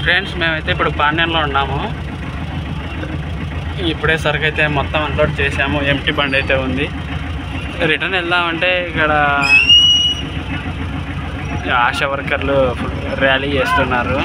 Friends మేమైతే ఇప్పుడు పాండ్యంలో ఉన్నాము. ఇప్పుడే సరుకు అయితే మొత్తం అన్లోడ్ చేసాము. ఎంటీ బండి అయితే ఉంది. రిటర్న్ వెళ్దామంటే ఇక్కడ ఆశా వర్కర్లు ర్యాలీ చేస్తున్నారు.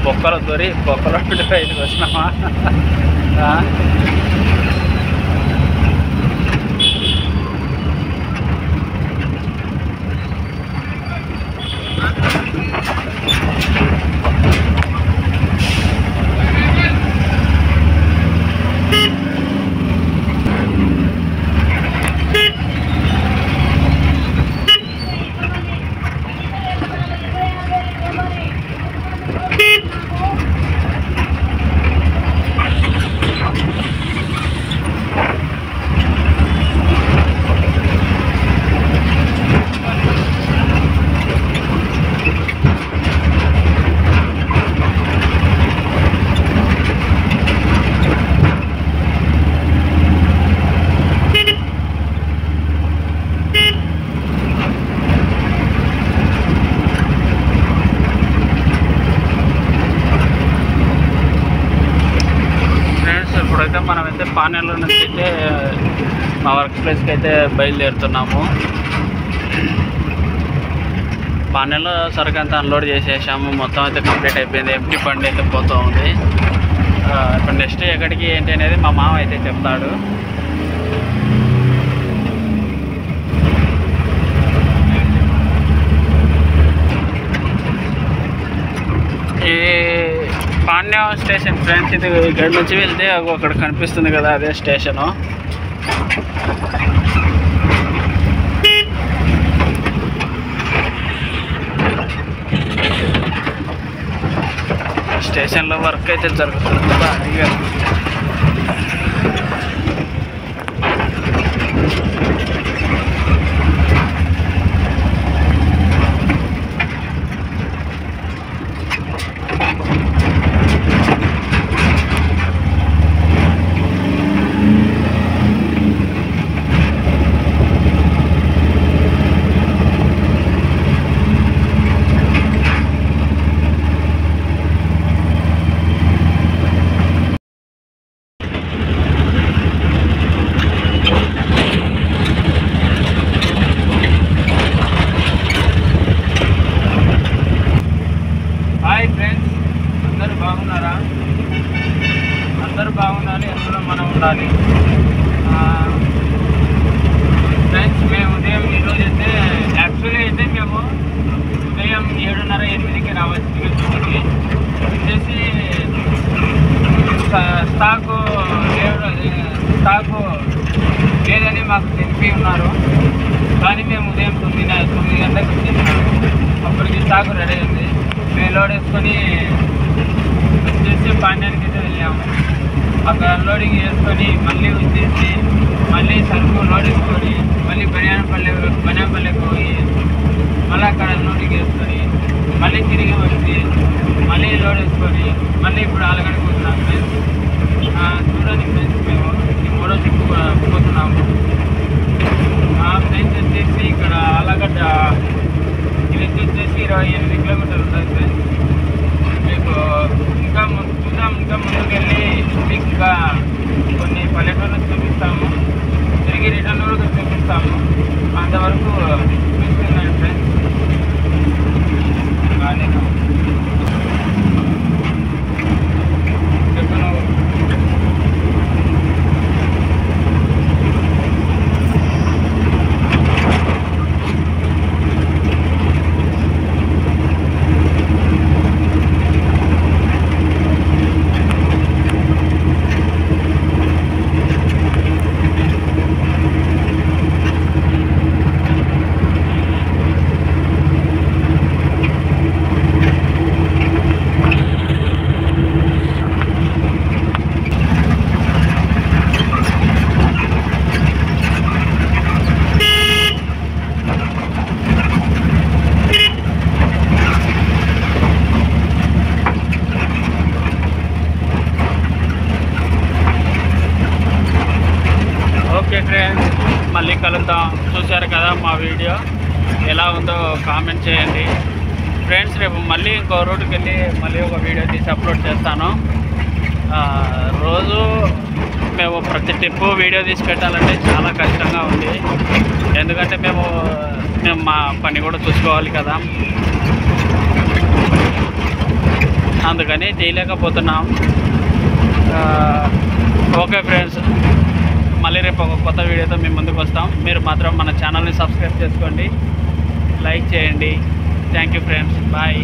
పొక్కలు దొరి పొక్కలు బయటకు వచ్చినామా. ఇప్పుడైతే మనమైతే పానెల్లో నుంచి అయితే మా వర్క్ ప్లేస్కి అయితే బయలుదేరుతున్నాము. పానెల్లో సరుకు అంతా అన్లోడ్ చేసేసాము. మొత్తం అయితే కంప్లీట్ అయిపోయింది. ఎంటీ బండి అయితే పోతూ ఉంది. ఇప్పుడు నెక్స్ట్ ఎక్కడికి ఏంటి అనేది మా మామ అయితే చెప్తాడు. ఈ పాండ్యం స్టేషన్ ఫ్రెండ్స్, ఇది ఇక్కడ నుంచి వెళ్తే అక్కడ కనిపిస్తుంది కదా, అదే స్టేషను. స్టేషన్లో వర్క్ అయితే జరుగుతుంది భారీగా. అందరూ బాగుండాలి, అందులో మనం ఉండాలి. ఫ్రెండ్స్, మేము ఉదయం ఈరోజు అయితే యాక్చువల్లీ అయితే మేము ఉదయం 7:30-8కి రావచ్చు. వచ్చేసి స్టాకు లేదని మాకు తెలిపి ఉన్నారు. కానీ మేము ఉదయం 9 గంటలకు వచ్చేసాము. అప్పటికి స్టాకు రెడీ అయింది. మేము లోడ్ వేసుకొని వచ్చేసి పాండ్యానికి అయితే వెళ్ళాము. అక్కడ అన్లోడింగ్ చేసుకొని మళ్ళీ వచ్చేసి మళ్ళీ సరుకు లోడ్ వేసుకొని మళ్ళీ బనియాపల్లెకి పోయి మళ్ళీ అక్కడ అన్లోడింగ్ వేసుకొని మళ్ళీ తిరిగి వచ్చి మళ్ళీ లోడ్ వేసుకొని మళ్ళీ ఇప్పుడు ఆలగడకు పోతున్నాం ఫ్రెండ్స్. చూడండి ఫ్రెండ్స్, మేము ఈ 3వ ట్రిప్ పోతున్నాము ఫ్రెండ్స్. ఉంటుంది ఫ్రెండ్స్. మీకు ఇంకా ముందుకెళ్ళి మీకు ఇంకా కొన్ని పల్లెటూర్లు చూపిస్తాము, తిరిగి రిటర్న్ కూడా చూపిస్తాము. అంతవరకు చూపిస్తున్నాను ఫ్రెండ్స్. కానీ చెప్పు నువ్వు. ఓకే ఫ్రెండ్స్, మళ్ళీ కలుద్దాం. చూశారు కదా మా వీడియో ఎలా ఉందో కామెంట్ చేయండి ఫ్రెండ్స్. రేపు మళ్ళీ ఇంకో రోడ్డుకి వెళ్ళి మళ్ళీ ఒక వీడియో తీసి అప్లోడ్ చేస్తాను. రోజు మేము ప్రతి ట్రిప్పు వీడియో తీసి పెట్టాలంటే చాలా కష్టంగా ఉంది. ఎందుకంటే మేము మా పని కూడా చూసుకోవాలి కదా, అందుకని చేయలేకపోతున్నాం. ఓకే ఫ్రెండ్స్, మళ్ళీ రేపు ఒక కొత్త వీడియోతో మేము ముందుకు వస్తాం. మీరు మాత్రం మన ఛానల్ని సబ్స్క్రైబ్ చేసుకోండి, లైక్ చేయండి. Thank you friends, bye.